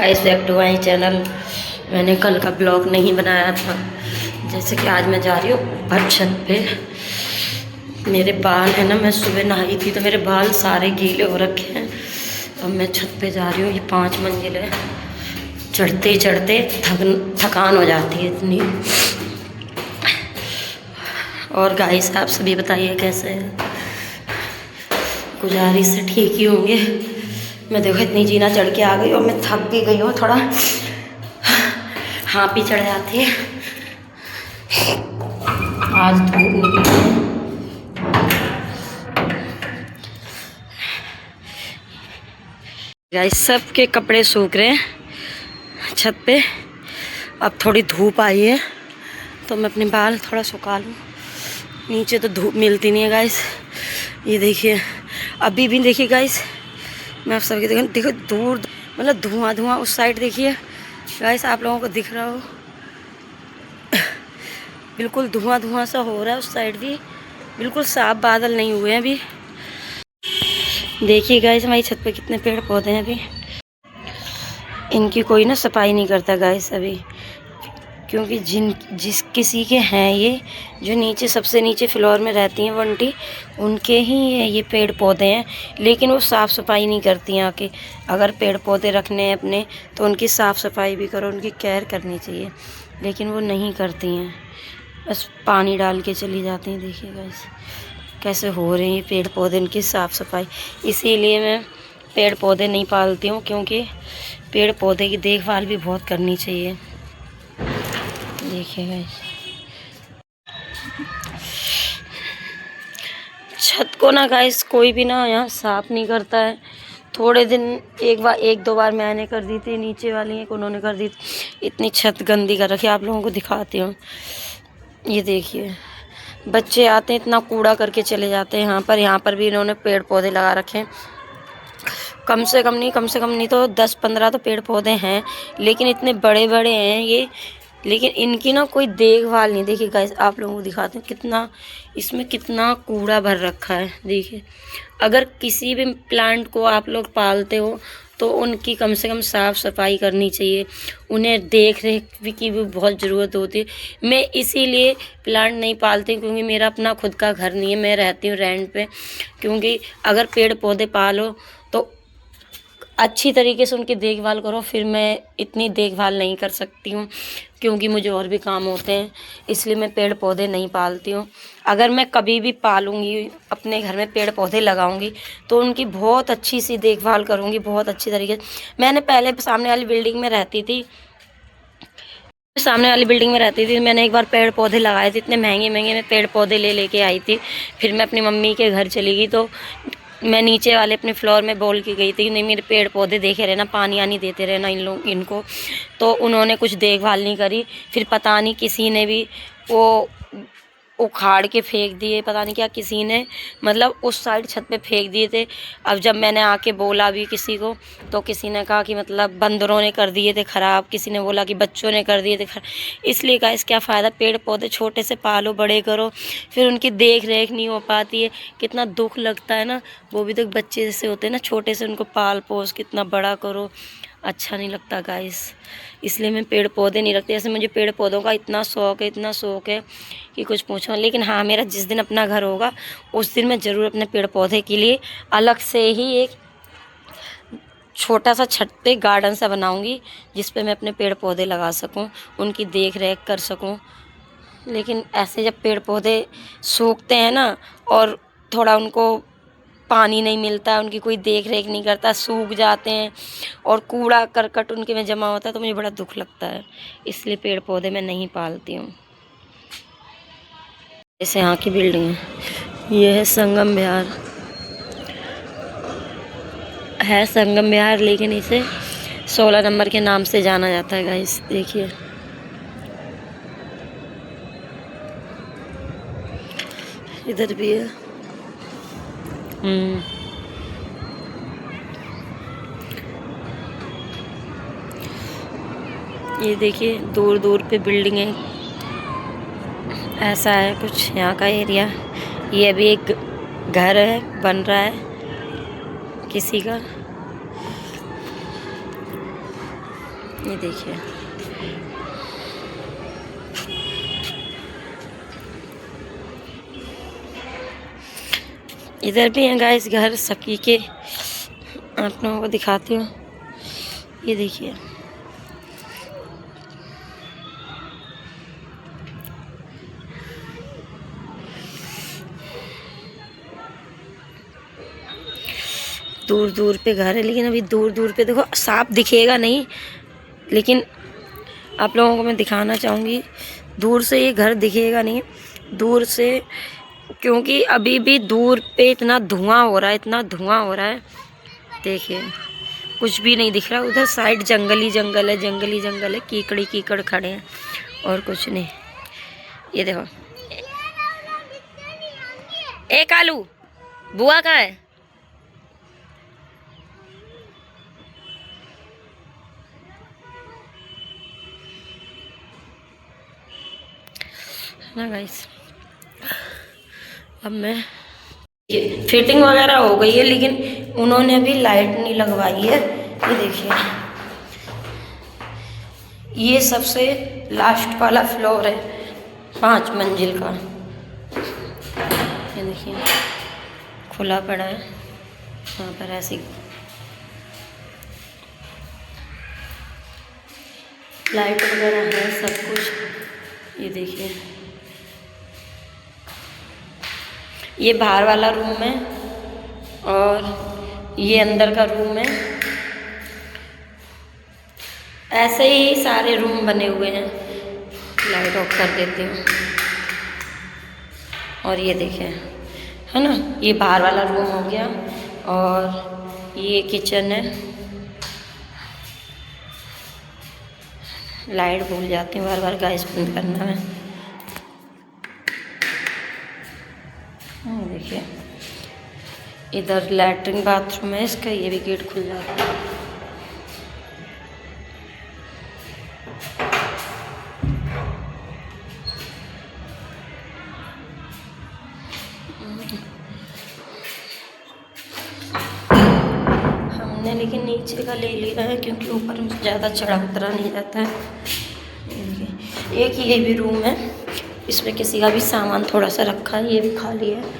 Guys back to my channel. मैंने कल का ब्लॉग नहीं बनाया था, जैसे कि आज मैं जा रही हूँ ऊपर छत पे। मेरे बाल है ना, मैं सुबह नहाई थी तो मेरे बाल सारे गीले हो रखे हैं। अब मैं छत पे जा रही हूँ, ये 5 मंजिल है। चढ़ते चढ़ते थकान हो जाती है इतनी। और गाइस आप सभी बताइए कैसे हैं। गुजारिश से ठीक ही होंगे। मैं देखो इतनी जीना चढ़ के आ गई और मैं थक भी गई हूँ थोड़ा, हाँ भी चढ़ जाती है। आज धूप निकली है। गाइस सबके कपड़े सूख रहे हैं छत पे। अब थोड़ी धूप आई है तो मैं अपने बाल थोड़ा सुखा लूँ। नीचे तो धूप मिलती नहीं है गाइस। ये देखिए अभी भी देखिए गाइस, मैं आप सबके देखो दूर मतलब धुआं धुआं उस साइड देखिए गाइस, आप लोगों को दिख रहा हो बिल्कुल धुआं धुआं सा हो रहा है उस साइड भी। बिल्कुल साफ बादल नहीं हुए हैं अभी। देखिए गाइस हमारी छत पे कितने पेड़ पौधे हैं अभी। इनकी कोई ना सफाई नहीं करता गाइस अभी, क्योंकि जिस किसी के हैं ये, जो नीचे सबसे नीचे फ्लोर में रहती हैं बंटी, उनके ही ये पेड़ पौधे हैं। लेकिन वो साफ़ सफाई नहीं करती हैं आके। अगर पेड़ पौधे रखने हैं अपने तो उनकी साफ़ सफाई भी करो, उनकी केयर करनी चाहिए, लेकिन वो नहीं करती हैं। बस पानी डाल के चली जाती हैं। देखिए गाइस कैसे हो रहे हैं पेड़ पौधे, इनकी साफ़ सफाई। इसीलिए मैं पेड़ पौधे नहीं पालती हूँ, क्योंकि पेड़ पौधे की देखभाल भी बहुत करनी चाहिए। देखिए गाइस छत को ना गाइस कोई भी ना यहाँ साफ़ नहीं करता है। थोड़े दिन एक दो बार मैंने कर दी थी, नीचे वाली एक उन्होंने कर दी थी। इतनी छत गंदी कर रखी है, आप लोगों को दिखाती हूँ। ये देखिए बच्चे आते हैं इतना कूड़ा करके चले जाते हैं यहाँ पर भी इन्होंने पेड़ पौधे लगा रखे हैं। कम से कम नहीं तो 10-15 तो पेड़ पौधे हैं, लेकिन इतने बड़े बड़े हैं ये, लेकिन इनकी ना कोई देखभाल नहीं। देखिए गाइस आप लोगों को दिखाते हैं कितना इसमें कितना कूड़ा भर रखा है। देखिए अगर किसी भी प्लांट को आप लोग पालते हो तो उनकी कम से कम साफ़ सफाई करनी चाहिए, उन्हें देख रेख की भी बहुत ज़रूरत होती है। मैं इसीलिए प्लांट नहीं पालती क्योंकि मेरा अपना खुद का घर नहीं है, मैं रहती हूँ रेंट पे। क्योंकि अगर पेड़ पौधे पालो तो अच्छी तरीके से उनकी देखभाल करो। फिर मैं इतनी देखभाल नहीं कर सकती हूँ क्योंकि मुझे और भी काम होते हैं, इसलिए मैं पेड़ पौधे नहीं पालती हूँ। अगर मैं कभी भी पालूँगी, अपने घर में पेड़ पौधे लगाऊँगी तो उनकी बहुत अच्छी सी देखभाल करूँगी, बहुत अच्छी तरीके से। मैंने पहले सामने वाली बिल्डिंग में रहती थी, मैंने एक बार पेड़ पौधे लगाए थे। इतने महंगे महंगे मैं पेड़ पौधे लेके आई थी। फिर मैं अपनी मम्मी के घर चली गई तो मैं नीचे वाले अपने फ्लोर में बोल के गई थी कि नहीं मेरे पेड़ पौधे देखे रहना, पानी आनी देते रहना इनको। तो उन्होंने कुछ देखभाल नहीं करी। फिर पता नहीं किसी ने भी वो उखाड़ के फेंक दिए, पता नहीं क्या किसी ने मतलब उस साइड छत पे फेंक दिए थे। अब जब मैंने आके बोला भी किसी को तो किसी ने कहा कि मतलब बंदरों ने कर दिए थे ख़राब, किसी ने बोला कि बच्चों ने कर दिए थे ख़राब। इसलिए गाइस क्या फ़ायदा, पेड़ पौधे छोटे से पालो बड़े करो, फिर उनकी देख रेख नहीं हो पाती है। कितना दुख लगता है ना, वो भी तो बच्चे जैसे होते हैं ना, छोटे से उनको पाल पोस कितना बड़ा करो, अच्छा नहीं लगता गाइस। इसलिए मैं पेड़ पौधे नहीं रखती। जैसे मुझे पेड़ पौधों का इतना शौक़ है कि कुछ पूछो। लेकिन हाँ, मेरा जिस दिन अपना घर होगा उस दिन मैं ज़रूर अपने पेड़ पौधे के लिए अलग से ही एक छोटा सा छत पे गार्डन सा बनाऊंगी, जिस पे मैं अपने पेड़ पौधे लगा सकूं, उनकी देख रेख कर सकूं। लेकिन ऐसे जब पेड़ पौधे सूखते हैं ना और थोड़ा उनको पानी नहीं मिलता, उनकी कोई देख रेख नहीं करता, सूख जाते हैं और कूड़ा करकट उनके में जमा होता है, तो मुझे बड़ा दुख लगता है। इसलिए पेड़ पौधे मैं नहीं पालती हूँ। जैसे यहाँ की बिल्डिंग है, ये है संगम विहार, लेकिन इसे 16 नंबर के नाम से जाना जाता है गाइस। देखिए इधर भी है। ये देखिए दूर दूर पे बिल्डिंगें, ऐसा है कुछ यहाँ का एरिया। ये अभी एक घर है, बन रहा है किसी का। ये देखिए, इधर भी हैं गाइस घर सकी के, आप लोगों को दिखाती हूँ। ये देखिए, दूर दूर पे घर है, लेकिन अभी दूर दूर पे देखो साफ दिखेगा नहीं, लेकिन आप लोगों को मैं दिखाना चाहूँगी। दूर से ये घर दिखेगा नहीं, दूर से, क्योंकि अभी भी दूर पे इतना धुआं हो रहा है, इतना धुआं हो रहा है। देखिए कुछ भी नहीं दिख रहा। उधर साइड जंगल ही जंगल है, जंगल ही जंगल है, कीकड़ी कीकड़ खड़े हैं और कुछ नहीं। ये देखो, ए कालू, बुआ कहाँ है? ना गाइस, अब मैं फिटिंग वगैरह हो गई है, लेकिन उन्होंने अभी लाइट नहीं लगवाई है। ये देखिए, ये सबसे लास्ट वाला फ्लोर है, 5 मंजिल का। ये देखिए खुला पड़ा है, यहाँ पर ऐसी लाइट वगैरह है, सब कुछ। ये देखिए, ये बाहर वाला रूम है और ये अंदर का रूम है। ऐसे ही सारे रूम बने हुए हैं। लाइट ऑफ कर देती हूँ। और ये देखें, है ना, ये बाहर वाला रूम हो गया और ये किचन है। लाइट भूल जाती हूँ बार बार गैस बंद करना है। देखिए, इधर लैट्रिन बाथरूम है इसका, ये भी गेट खुल जाता है। हमने लेकिन नीचे का ले लिया है, क्योंकि ऊपर में ज़्यादा चढ़ा उतरा नहीं जाता है। एक ये भी रूम है, इसमें किसी का भी सामान थोड़ा सा रखा है, ये भी खाली है।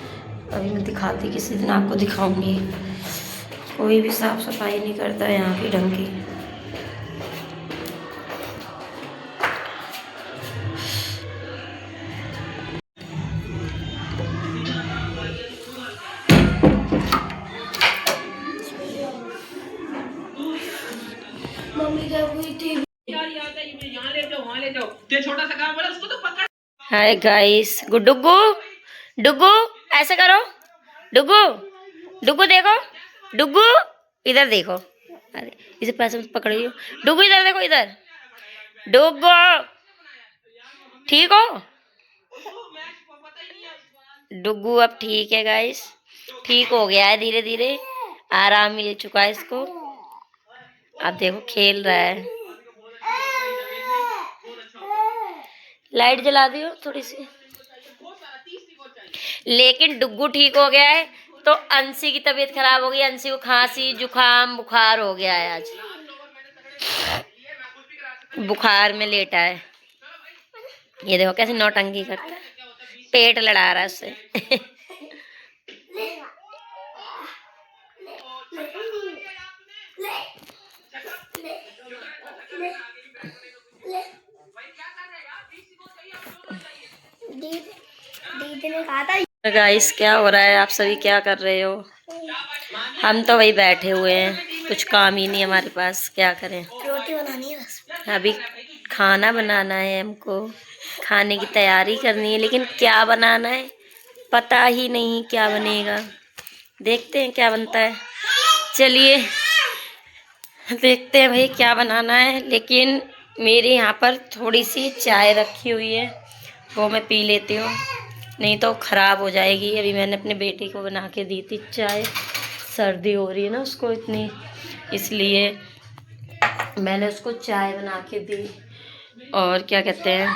अभी मैं दिखाती, किसी दिन आपको दिखाऊंगी। कोई भी साफ़ सफाई नहीं करता है यहाँ की ढंग की। मम्मी क्या हुई थी? छोटा सा काम उसको तो पकड़। हाय गाइस, डुगू डुगू ऐसे करो, डुगू डुगू देखो, डुगू इधर देखो। अरे इसे पैसे पकड़ियो, डुगू इधर देखो, इधर डुगू, ठीक हो? डुगू अब ठीक है गाइस, ठीक हो गया है, धीरे धीरे आराम मिल चुका है इसको। अब देखो खेल रहा है। लाइट जला दियो थोड़ी सी। लेकिन डुगू ठीक हो गया है, तो अंशी की तबीयत खराब हो गई। अंशी को खांसी जुकाम बुखार हो गया है, आज बुखार में लेटा है। ये देखो कैसे नौटंकी करता है, पेट लड़ा रहा है उससे। दीदी ने कहा था। गाइस क्या हो रहा है, आप सभी क्या कर रहे हो? हम तो वही बैठे हुए हैं, कुछ काम ही नहीं हमारे पास, क्या करें। रोटी बनानी है बस। अभी खाना बनाना है हमको, खाने की तैयारी करनी है, लेकिन क्या बनाना है पता ही नहीं क्या बनेगा। देखते हैं क्या बनता है। चलिए देखते हैं भाई क्या बनाना है। लेकिन मेरे यहाँ पर थोड़ी सी चाय रखी हुई है, वो मैं पी लेती हूँ, नहीं तो ख़राब हो जाएगी। अभी मैंने अपने बेटे को बना के दी थी चाय, सर्दी हो रही है ना उसको इतनी, इसलिए मैंने उसको चाय बना के दी। और क्या कहते हैं,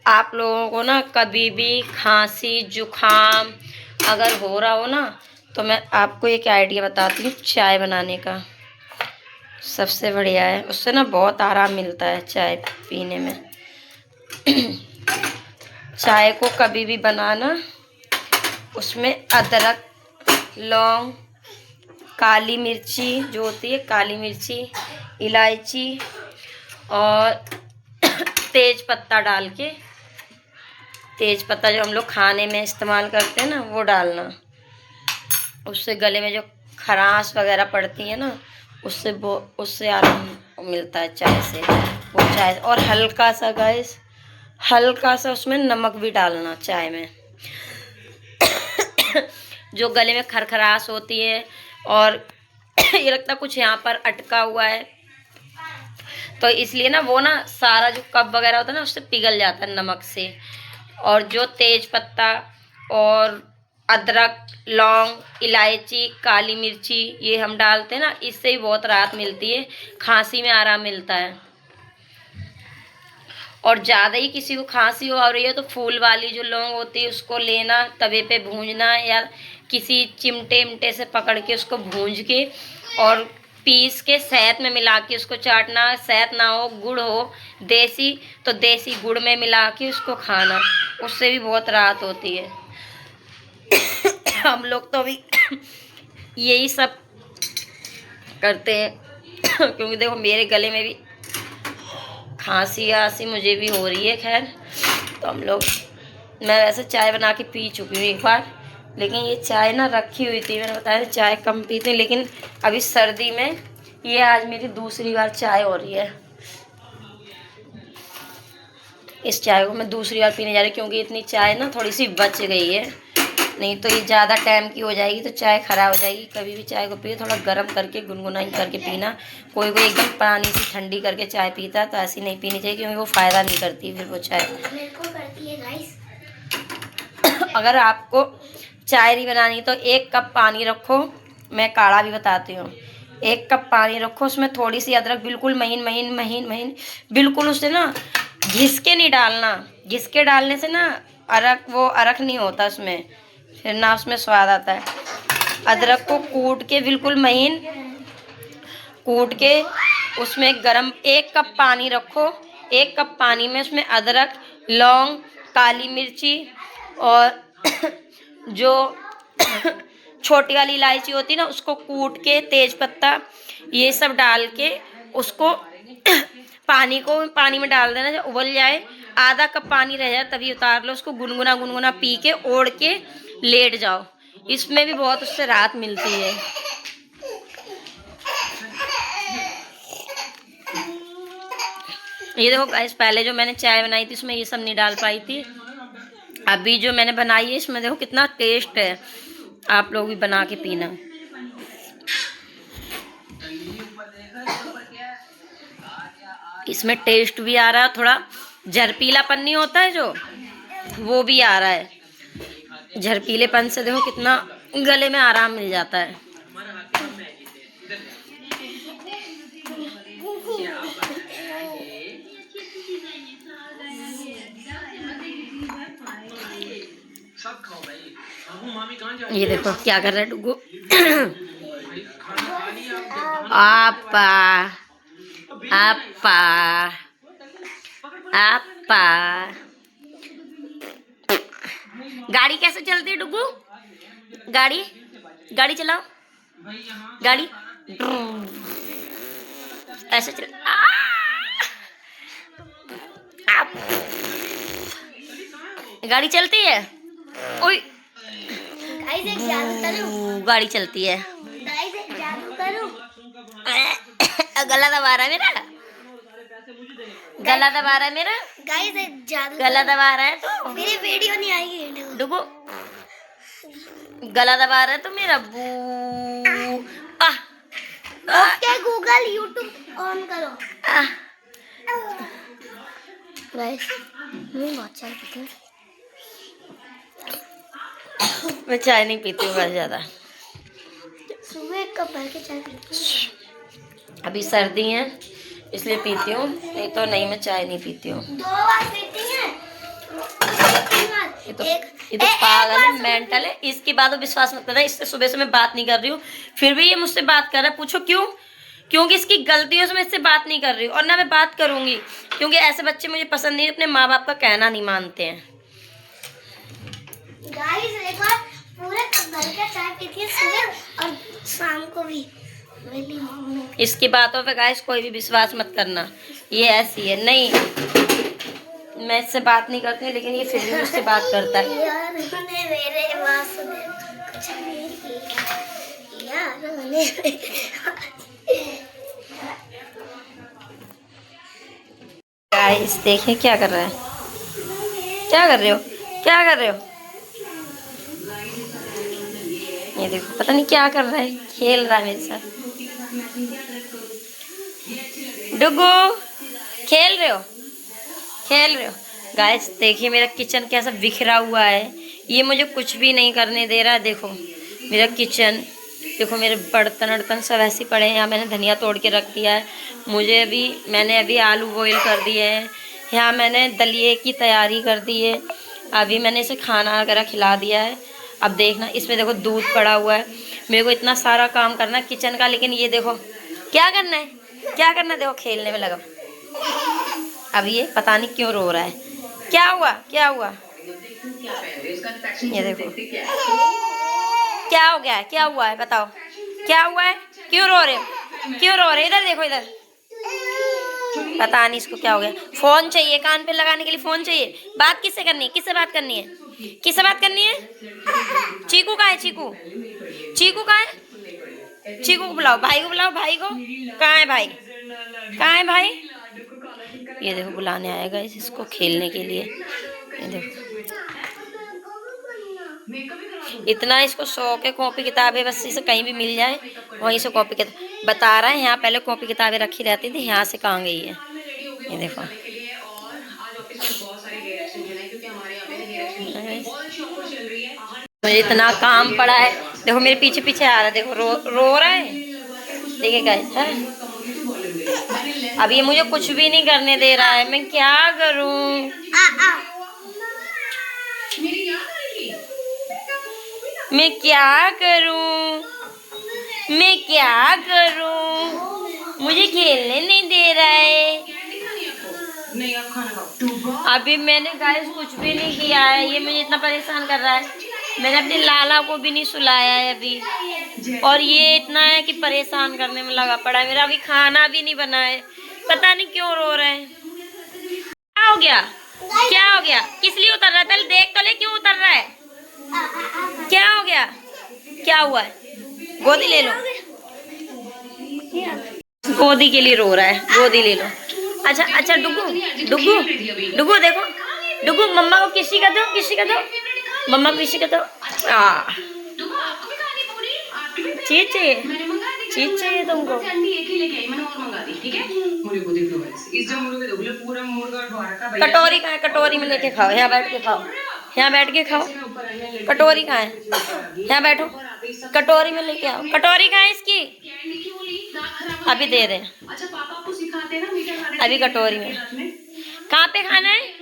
आप लोगों को ना कभी भी खांसी जुखाम अगर हो रहा हो ना, तो मैं आपको एक आइडिया बताती हूँ चाय बनाने का। सबसे बढ़िया है, उससे ना बहुत आराम मिलता है चाय पीने में। चाय को कभी भी बनाना, उसमें अदरक, लौंग, काली मिर्ची जो होती है, काली मिर्ची, इलायची और तेज पत्ता डाल के, तेज पत्ता जो हम लोग खाने में इस्तेमाल करते हैं ना, वो डालना। उससे गले में जो खराश वगैरह पड़ती है ना, उससे आराम मिलता है चाय से। वो चाय और हल्का सा गैस, हल्का सा उसमें नमक भी डालना चाय में। जो गले में खरखराश होती है और ये लगता कुछ यहाँ पर अटका हुआ है, तो इसलिए ना वो ना सारा जो कप वगैरह होता है ना, उससे पिघल जाता है नमक से। और जो तेज पत्ता और अदरक, लौंग, इलायची, काली मिर्ची ये हम डालते हैं ना, इससे ही बहुत राहत मिलती है, खांसी में आराम मिलता है। और ज़्यादा ही किसी को खांसी हो रही है तो फूल वाली जो लौंग होती है उसको लेना, तवे पे भूंजना या किसी चिमटे इमटे से पकड़ के उसको भूंज के और पीस के शहद में मिला के उसको चाटना। शहद ना हो, गुड़ हो देसी, तो देसी गुड़ में मिला के उसको खाना, उससे भी बहुत राहत होती है। हम लोग तो अभी यही सब करते हैं क्योंकि देखो मेरे गले में भी खांसी आसी मुझे भी हो रही है। खैर, तो हम लोग, मैं वैसे चाय बना के पी चुकी हूँ एक बार, लेकिन ये चाय ना रखी हुई थी, मैंने बताया चाय कम पीती हूँ, लेकिन अभी सर्दी में ये आज मेरी दूसरी बार चाय हो रही है। इस चाय को मैं दूसरी बार पीने जा रही हूँ क्योंकि इतनी चाय ना थोड़ी सी बच गई है, नहीं तो ये ज़्यादा टाइम की हो जाएगी तो चाय ख़राब हो जाएगी। कभी भी चाय को पिए थोड़ा गर्म करके, गुनगुनाई करके पीना। कोई कोई एकदम पानी से ठंडी करके चाय पीता है, तो ऐसी नहीं पीनी चाहिए क्योंकि वो फ़ायदा नहीं करती फिर वो चाय। मेरे को करती है गाइस। अगर आपको चाय नहीं बनानी तो 1 कप पानी रखो, मैं काढ़ा भी बताती हूँ। 1 कप पानी रखो, उसमें थोड़ी सी अदरक, बिल्कुल महीन महीन महीन महीन, बिल्कुल उसे ना घिस के नहीं डालना। घिस के डालने से ना अरक नहीं होता उसमें, फिर ना उसमें स्वाद आता है। अदरक को कूट के बिल्कुल महीन कूट के उसमें गरम 1 कप पानी रखो। 1 कप पानी में उसमें अदरक, लौंग, काली मिर्ची और जो छोटी वाली इलायची होती है ना, उसको कूट के, तेज पत्ता, ये सब डाल के उसको पानी में डाल देना। जब उबल जाए, आधा कप पानी रह जाए तभी उतार लो उसको। गुनगुना गुनगुना पी के ओढ़ के लेट जाओ, इसमें भी बहुत उससे राहत मिलती है। ये देखो गाइस, पहले जो मैंने चाय बनाई थी उसमें ये सब नहीं डाल पाई थी, अभी जो मैंने बनाई है इसमें देखो कितना टेस्ट है। आप लोग भी बना के पीना। इसमें टेस्ट भी आ रहा है, थोड़ा झरपीलापन नहीं होता है जो, वो भी आ रहा है। झरपीलेपन से देखो कितना गले में आराम मिल जाता है। ये देखो क्या कर रहा है डुगू। आपा आपा आपा। गाड़ी कैसे चलती है डुगू? गाड़ी चलाओ, गाड़ी ऐसे चल। गाड़ी चलती है। ओए गाइस एक जादू करूं। गाड़ी चलती है। गाइस एक जादू करूं। गला दबा रहा है मेरा, गला दबा रहा है मेरा, गाइस एक जादू गला दबा रहा है तो मेरी वीडियो नहीं आएगी। डुगू गला दबा रहा है तो मेरा बू। ओके गूगल यूट्यूब ऑन करो। गाइस मैं बहुत चाय पीती हूँ। मैं चाय नहीं पीती हूँ बहुत ज़्यादा। सुबह 1 कप भर के चाय पीती हूँ। अभी सर्दी है इसलिए पीती हूँ, नहीं तो नहीं, मैं चाय नहीं पीती हूँ। 2 बार पीती हैं। ये तो पागल है, मेंटल है। इसकी बात पर विश्वास मत करना, इससे सुबह से मैं बात नहीं कर रही हूँ, फिर भी ये मुझसे बात कर रहा है। पूछो क्यों? क्योंकि इसकी गलतियों से मैं इससे बात नहीं कर रही हूँ और ना मैं बात करूँगी, क्योंकि ऐसे बच्चे मुझे पसंद नहीं, अपने माँ बाप का कहना नहीं मानते हैं। गाइस एक बार पूरा कप भर के चाय पीती है सुबह और शाम को भी। मेरी मम्मी इसकी बातों पे गाइस कोई भी विश्वास मत करना, ये ऐसी है। नहीं, मैं इससे बात नहीं करती, लेकिन ये फिर भी मुझसे बात करता है। यार ने मेरे वासुदेव कुछ नहीं किया, यार ने गाइस देखिए क्या कर रहा है, क्या कर रहे हो, क्या कर रहे हो? ये देखो पता नहीं क्या कर रहा है, खेल रहा है मेरे साथ। डुगू खेल रहे हो, खेल रहे हो। गाइस देखिए मेरा किचन कैसा बिखरा हुआ है, ये मुझे कुछ भी नहीं करने दे रहा है। देखो मेरा किचन, देखो मेरे बर्तन वर्तन सब ऐसे पड़े हैं। यहाँ मैंने धनिया तोड़ के रख दिया है, मैंने अभी आलू बॉईल कर दिए हैं। यहाँ मैंने दलिए की तैयारी कर दी है, अभी मैंने इसे खाना वगैरह खिला दिया है। अब देखना इसमें देखो दूध पड़ा हुआ है। मेरे को इतना सारा काम करना है किचन का, लेकिन ये देखो क्या करना है, क्या करना है, देखो खेलने में लगा। अब ये पता नहीं क्यों रो रहा है, क्या हुआ, क्या हुआ? ये देखो क्या हो गया है, क्या हुआ है, बताओ क्या हुआ है, क्यों रो रहे हो, क्यों रो रहे? इधर देखो, इधर। पता नहीं इसको क्या हो गया। फोन चाहिए, कान पे लगाने के लिए फोन चाहिए। बात किससे करनी है, किससे बात करनी है, किससे बात करनी है? चीकू कहाँ है, चीकू, चीकू कहाँ है? चीकू को बुलाओ, भाई को बुलाओ, भाई को। कहाँ है भाई, कहाँ है भाई? ये देखो बुलाने आएगा इसको खेलने के लिए। ये देखो इतना इसको शौक है कॉपी किताबें, बस इसे कहीं भी मिल जाए वहीं से कॉपी किताब। बता रहा है यहाँ पहले कॉपी किताबें रखी रहती थी, यहाँ से कहाँ गई है। ये देखो मुझे इतना काम पड़ा है, देखो मेरे पीछे पीछे आ रहा है, देखो रो रहा है। देखिए गाइस है, अब ये मुझे कुछ भी नहीं करने दे रहा है, मैं क्या करूं? मैं क्या करूं, मैं क्या करूं? मुझे खेलने नहीं दे रहा है। अभी मैंने गाइस कुछ भी नहीं किया है, ये मुझे इतना परेशान कर रहा है। मैंने अपने लाला को भी नहीं सुलाया है अभी, और ये इतना है कि परेशान करने में लगा पड़ा है। मेरा अभी खाना भी नहीं बना है, पता नहीं क्यों रो रहे हैं। क्या हो गया, क्या हो गया, किस लिए उतर रहा है? पहले देख तो ले क्यों उतर रहा है, क्या हो गया, क्या हुआ है? गोदी ले लो, गोदी के लिए रो रहा है, गोदी ले लो। अच्छा अच्छा डुगू, डुगू, डुगू देखो, डुगू मम्मा को किसी का दो, किसी का दो, मम्मा को किसी का दो। चीज चाहिए, चीज चाहिए तुमको? कटोरी कहाँ है, कटोरी में लेके खाओ, यहाँ बैठ के खाओ, यहाँ बैठ के खाओ। कटोरी कहाँ है, यहाँ बैठो, कटोरी में लेके आओ। कटोरी कहाँ है इसकी? अभी दे रहे हैं, अभी कटोरी में। कहाँ पे खाना है?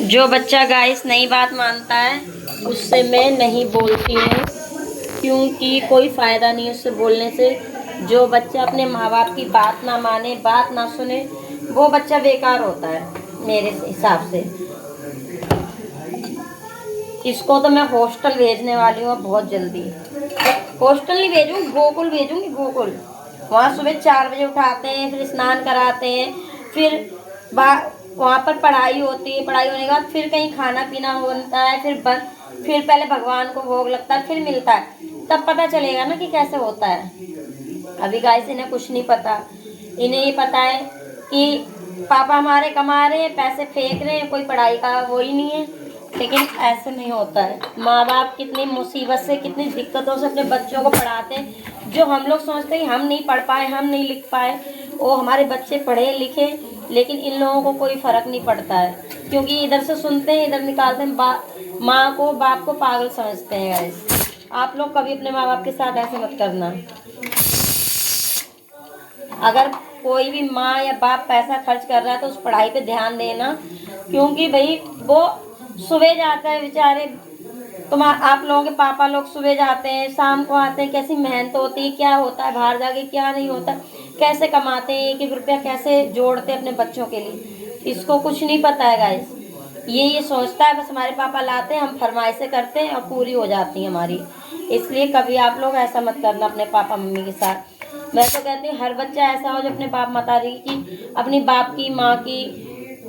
जो बच्चा गाइस नई बात मानता है उससे मैं नहीं बोलती हूँ, क्योंकि कोई फ़ायदा नहीं उससे बोलने से। जो बच्चा अपने माँ बाप की बात ना माने, बात ना सुने, वो बच्चा बेकार होता है मेरे हिसाब से। इसको तो मैं हॉस्टल भेजने वाली हूँ बहुत जल्दी। हॉस्टल नहीं भेजूँगी, गोकुल भेजूँगी, गोकुल। वहाँ सुबह 4 बजे उठाते हैं, फिर स्नान कराते हैं, फिर वहाँ पर पढ़ाई होती है, पढ़ाई होने के बाद फिर कहीं खाना पीना होता है, फिर पहले भगवान को भोग लगता है, फिर मिलता है, तब पता चलेगा ना कि कैसे होता है। अभी गाइस इन्हें कुछ नहीं पता, इन्हें ये पता है कि पापा हमारे कमा रहे हैं, पैसे फेंक रहे हैं, कोई पढ़ाई का वो ही नहीं है। लेकिन ऐसे नहीं होता है। माँ बाप कितनी मुसीबत से, कितनी दिक्कतों से अपने बच्चों को पढ़ाते हैं। जो हम लोग सोचते हैं हम नहीं पढ़ पाए, हम नहीं लिख पाए, वो हमारे बच्चे पढ़े लिखे, लेकिन इन लोगों को कोई फ़र्क नहीं पड़ता है, क्योंकि इधर से सुनते हैं इधर निकालते हैं। माँ को बाप को पागल समझते हैं गाइस। आप लोग कभी अपने माँ बाप के साथ ऐसे मत करना। अगर कोई भी माँ या बाप पैसा खर्च कर रहा है तो उस पढ़ाई पे ध्यान देना, क्योंकि भाई वो सुबह जाता है बेचारे, आप लोगों के पापा लोग सुबह जाते हैं, शाम को आते हैं, कैसी मेहनत होती है, क्या होता है बाहर जाके, क्या नहीं होता, कैसे कमाते हैं, एक एक रुपया कैसे जोड़ते हैं अपने बच्चों के लिए, इसको कुछ नहीं पता है गाइस। ये सोचता है बस हमारे पापा लाते हैं, हम फरमाइशें करते हैं और पूरी हो जाती हैं हमारी। इसलिए कभी आप लोग ऐसा मत करना अपने पापा मम्मी के साथ। मैं तो कहती हूँ हर बच्चा ऐसा हो जो अपने बाप माताजी की, अपनी बाप की माँ की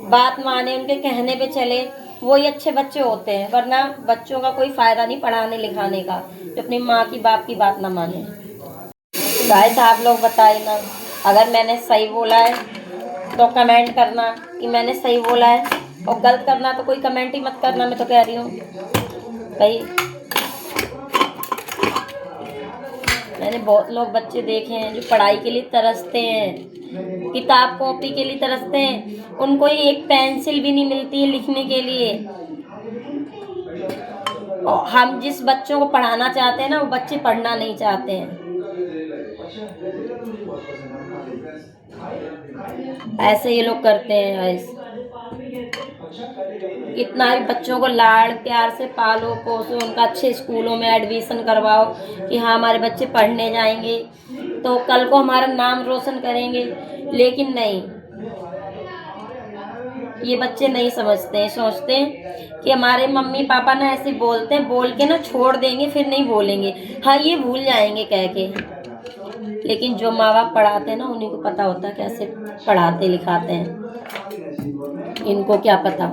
बात माने, उनके कहने पे चले, वही अच्छे बच्चे होते हैं। वरना बच्चों का कोई फ़ायदा नहीं पढ़ाने लिखाने का जो अपनी माँ की बाप की बात ना माने। गाइस आप लोग बताइए ना, अगर मैंने सही बोला है तो कमेंट करना कि मैंने सही बोला है, और गलत करना तो कोई कमेंट ही मत करना, मैं तो कह रही हूँ भाई। मैंने बहुत लोग बच्चे देखे हैं जो पढ़ाई के लिए तरसते हैं, किताब कॉपी के लिए तरसते हैं, उनको एक पेंसिल भी नहीं मिलती है लिखने के लिए। और हम जिस बच्चों को पढ़ाना चाहते हैं ना, वो बच्चे पढ़ना नहीं चाहते हैं। ऐसे ये लोग करते हैं गाइस। इतना भी बच्चों को लाड़ प्यार से पालो पोसो, उनका अच्छे स्कूलों में एडमिशन करवाओ कि हाँ हमारे बच्चे पढ़ने जाएंगे तो कल को हमारा नाम रोशन करेंगे। लेकिन नहीं, ये बच्चे नहीं समझते हैं, सोचते हैं कि हमारे मम्मी पापा ना ऐसे बोलते हैं, बोल के ना छोड़ देंगे, फिर नहीं बोलेंगे, हाँ ये भूल जाएंगे कह के। लेकिन जो माँ बाप पढ़ाते हैं ना, उन्हीं को पता होता है कैसे पढ़ाते लिखाते हैं। इनको क्या पता,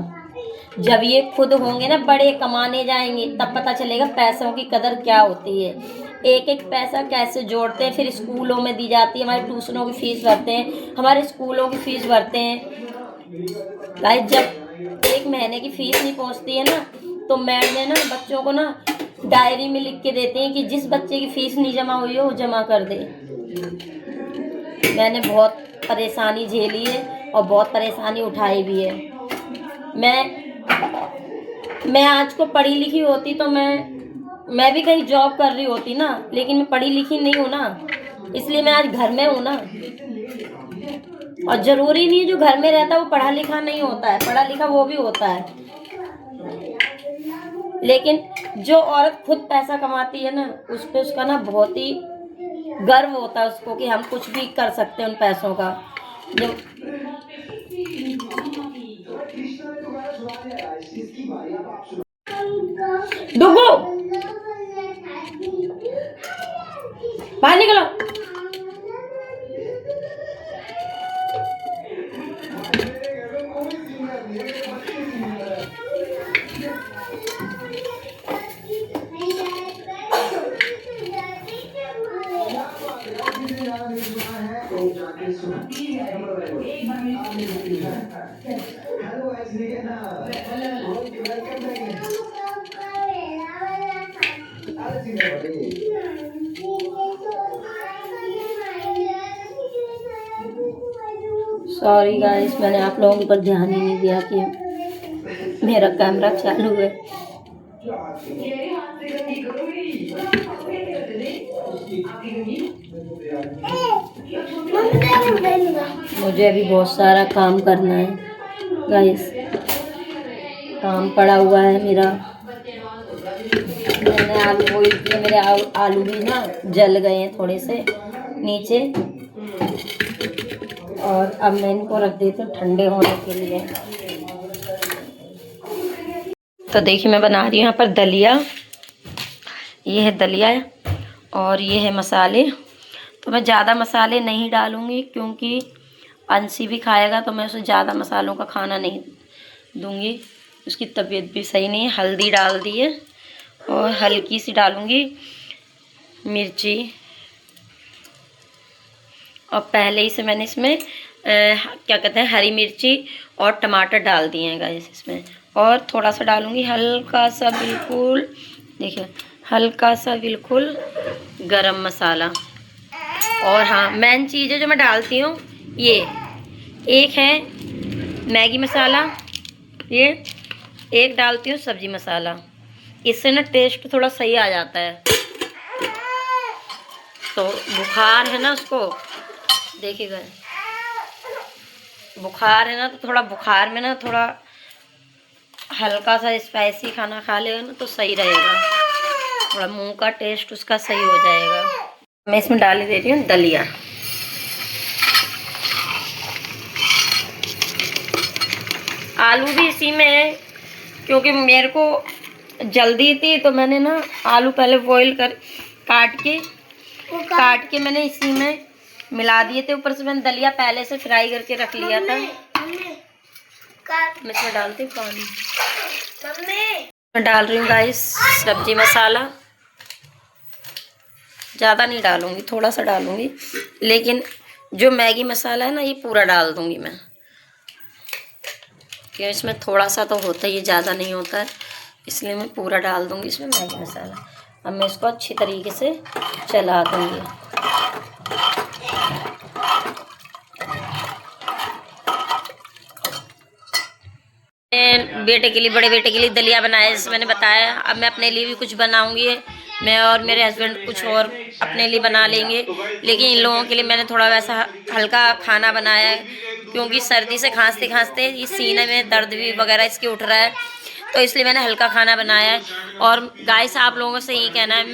जब ये खुद होंगे ना बड़े कमाने जाएंगे तब पता चलेगा पैसों की कदर क्या होती है, एक एक पैसा कैसे जोड़ते हैं, फिर स्कूलों में दी जाती है, हमारे ट्यूशनों की फीस भरते हैं, हमारे स्कूलों की फीस भरते हैं। गाइस जब एक महीने की फीस नहीं पहुंचती है ना, तो मैम ने ना बच्चों को ना डायरी में लिख के देते हैं कि जिस बच्चे की फीस नहीं जमा हुई हो वो जमा कर दे। मैंने बहुत परेशानी झेली है और बहुत परेशानी उठाई भी है। मैं आज को पढ़ी लिखी होती तो मैं भी कहीं जॉब कर रही होती ना, लेकिन मैं पढ़ी लिखी नहीं हूँ ना, इसलिए मैं आज घर में हूँ ना। और ज़रूरी नहीं जो घर में रहता है वो पढ़ा लिखा नहीं होता है, पढ़ा लिखा वो भी होता है। लेकिन जो औरत खुद पैसा कमाती है ना, उस पे उसका ना बहुत ही गर्व होता है उसको कि हम कुछ भी कर सकते हैं उन पैसों का। जो डुगो बाहर निकलो। सॉरी गाइस, मैंने आप लोगों के ऊपर ध्यान ही नहीं दिया कि मेरा कैमरा चालू है। मुझे अभी बहुत सारा काम करना है गाइस, काम पड़ा हुआ है मेरा। मैंने आलू बॉईल किए, मेरे आलू भी ना जल गए हैं थोड़े से नीचे, और अब मैं इनको रख देती हूँ ठंडे होने के लिए। तो देखिए मैं बना रही हूँ यहाँ पर दलिया, ये है दलिया और ये है मसाले। तो मैं ज़्यादा मसाले नहीं डालूँगी क्योंकि अंशी भी खाएगा, तो मैं उसे ज़्यादा मसालों का खाना नहीं दूँगी, उसकी तबीयत भी सही नहीं है। हल्दी डाल दी है और हल्की सी डालूँगी मिर्ची, और पहले ही से मैंने इसमें क्या कहते हैं हरी मिर्ची और टमाटर डाल दिए हैं गाइस इसमें। और थोड़ा सा डालूँगी हल्का सा बिल्कुल, देखिए हल्का सा बिल्कुल गरम मसाला। और हाँ मेन चीज़ है जो मैं डालती हूँ, ये एक है मैगी मसाला, ये एक डालती हूँ सब्जी मसाला, इससे ना टेस्ट थोड़ा सही आ जाता है। तो बुखार है ना उसको देखिएगा, बुखार है ना, तो थोड़ा बुखार में ना थोड़ा हल्का सा स्पाइसी खाना खा लेगा ना तो सही रहेगा, थोड़ा मुंह का टेस्ट उसका सही हो जाएगा। मैं इसमें डाल दे रही हूँ दलिया। आलू भी इसी में है, क्योंकि मेरे को जल्दी थी तो मैंने ना आलू पहले बॉईल कर काट के मैंने इसी में मिला दिए थे। ऊपर से मैंने दलिया पहले से फ्राई करके रख लिया था। मैं इसमें डालती हूँ पानी। मैं डाल रही हूँ गाइस सब्जी मसाला। ज़्यादा नहीं डालूंगी, थोड़ा सा डालूंगी, लेकिन जो मैगी मसाला है ना ये पूरा डाल दूंगी मैं, क्योंकि इसमें थोड़ा सा तो होता ही, ज़्यादा नहीं होता है, इसलिए मैं पूरा डाल दूंगी इसमें मैगी मसाला। अब मैं इसको अच्छी तरीके से चला दूंगी। बेटे के लिए, बड़े बेटे के लिए दलिया बनाया जैसे मैंने बताया। अब मैं अपने लिए भी कुछ बनाऊंगी। मैं और मेरे हस्बैंड कुछ और अपने लिए बना लेंगे, लेकिन इन लोगों के लिए मैंने थोड़ा वैसा हल्का खाना बनाया है, क्योंकि सर्दी से खांसते खांसते ये सीने में दर्द भी वगैरह इसके उठ रहा है, तो इसलिए मैंने हल्का खाना बनाया है। और गाइस आप लोगों से यही कहना है,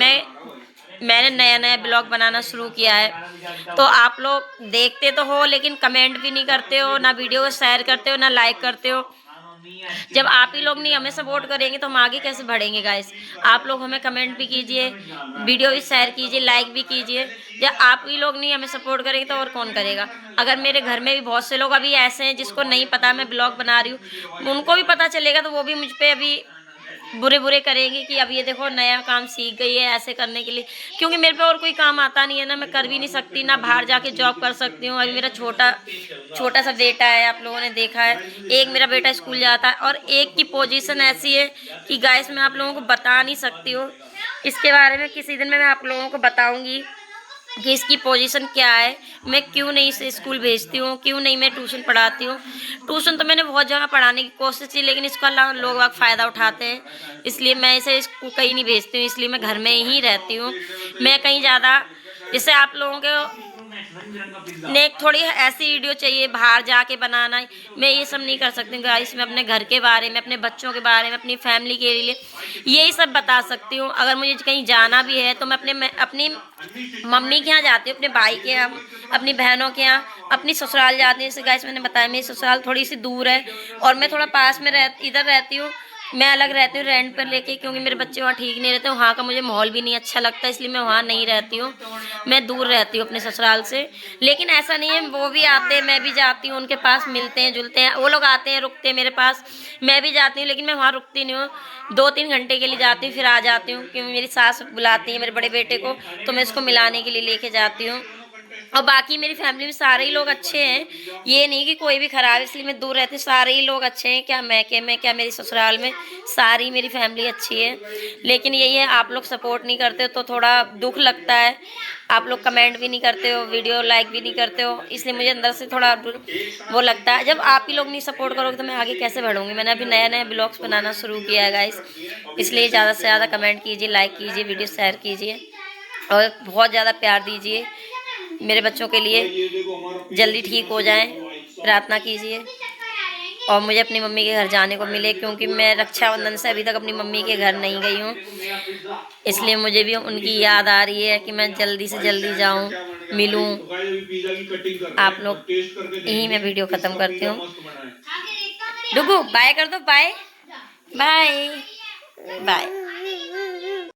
मैंने नया नया ब्लॉग बनाना शुरू किया है, तो आप लोग देखते तो हो लेकिन कमेंट भी नहीं करते हो, ना वीडियो को शेयर करते हो, ना लाइक करते हो। जब आप ही लोग नहीं हमें सपोर्ट करेंगे तो हम आगे कैसे बढ़ेंगे गाइस। आप लोग हमें कमेंट भी कीजिए, वीडियो भी शेयर कीजिए, लाइक भी कीजिए। जब आप ही लोग नहीं हमें सपोर्ट करेंगे तो और कौन करेगा। अगर मेरे घर में भी बहुत से लोग अभी ऐसे हैं जिसको नहीं पता मैं ब्लॉग बना रही हूँ, उनको भी पता चलेगा तो वो भी मुझ पर अभी बुरे बुरे करेंगे कि अब ये देखो नया काम सीख गई है ऐसे करने के लिए, क्योंकि मेरे पे और कोई काम आता नहीं है ना, मैं कर भी नहीं सकती, ना बाहर जाके जॉब कर सकती हूँ। अभी मेरा छोटा सा बेटा है, आप लोगों ने देखा है, एक मेरा बेटा स्कूल जाता है, और एक की पोजीशन ऐसी है कि गाइस मैं आप लोगों को बता नहीं सकती हूँ। इसके बारे में किसी दिन मैं आप लोगों को बताऊँगी कि इसकी पोजीशन क्या है, मैं क्यों नहीं इसे स्कूल भेजती हूँ, क्यों नहीं मैं ट्यूशन पढ़ाती हूँ। ट्यूशन तो मैंने बहुत जगह पढ़ाने की कोशिश की, लेकिन इसका लोग फ़ायदा उठाते हैं, इसलिए मैं इसे इसको कहीं नहीं भेजती हूँ, इसलिए मैं घर में ही रहती हूँ। मैं कहीं ज़्यादा, जैसे आप लोगों के ने थोड़ी ऐसी वीडियो चाहिए बाहर जाके बनाना, मैं ये सब नहीं कर सकती गाइस। मैं अपने घर के बारे में, अपने बच्चों के बारे में, अपनी फैमिली के लिए यही सब बता सकती हूँ। अगर मुझे कहीं जाना भी है तो मैं अपनी मम्मी के यहाँ जाती हूँ, अपने भाई के यहाँ, अपनी बहनों के यहाँ, अपनी ससुराल जाती हूँ। जैसे गाइस मैंने बताया मेरी ससुराल थोड़ी सी दूर है और मैं थोड़ा पास में इधर रहती हूँ। मैं अलग रहती हूँ रेंट पर लेके, क्योंकि मेरे बच्चे वहाँ ठीक नहीं रहते, वहाँ का मुझे माहौल भी नहीं अच्छा लगता, इसलिए मैं वहाँ नहीं रहती हूँ, मैं दूर रहती हूँ अपने ससुराल से। लेकिन ऐसा नहीं है, वो भी आते हैं, मैं भी जाती हूँ उनके पास, मिलते हैं जुलते हैं, वो लोग आते हैं रुकते हैं मेरे पास, मैं भी जाती हूँ, लेकिन मैं वहाँ रुकती नहीं हूँ, 2-3 घंटे के लिए जाती हूँ फिर आ जाती हूँ, क्योंकि मेरी सास बुलाती है मेरे बड़े बेटे को, तो मैं इसको मिलाने के लिए लेके जाती हूँ। और बाकी मेरी फैमिली में सारे ही लोग अच्छे हैं, ये नहीं कि कोई भी खराब है इसलिए मैं दूर रहती हूँ, सारे ही लोग अच्छे हैं, क्या मैं क्या मेरी ससुराल में सारी मेरी फैमिली अच्छी है। लेकिन यही है, आप लोग सपोर्ट नहीं करते हो तो थोड़ा दुख लगता है, आप लोग कमेंट भी नहीं करते हो, वीडियो लाइक भी नहीं करते हो, इसलिए मुझे अंदर से थोड़ा वो लगता है। जब आप ही लोग नहीं सपोर्ट करोगे तो मैं आगे कैसे बढ़ूँगी। मैंने अभी नया नया ब्लॉग्स बनाना शुरू किया है गाइस, इसलिए ज़्यादा से ज़्यादा कमेंट कीजिए, लाइक कीजिए, वीडियो शेयर कीजिए और बहुत ज़्यादा प्यार दीजिए। मेरे बच्चों के लिए जल्दी ठीक हो जाएं, प्रार्थना कीजिए और मुझे अपनी मम्मी के घर जाने को मिले, क्योंकि मैं रक्षाबंधन से अभी तक अपनी मम्मी के घर नहीं गई हूँ, इसलिए मुझे भी उनकी याद आ रही है कि मैं जल्दी से जल्दी जाऊँ, मिलूँ आप लोग। यही मैं वीडियो ख़त्म करती हूँ। डुगू बाय कर दो, बाय बाय बाय।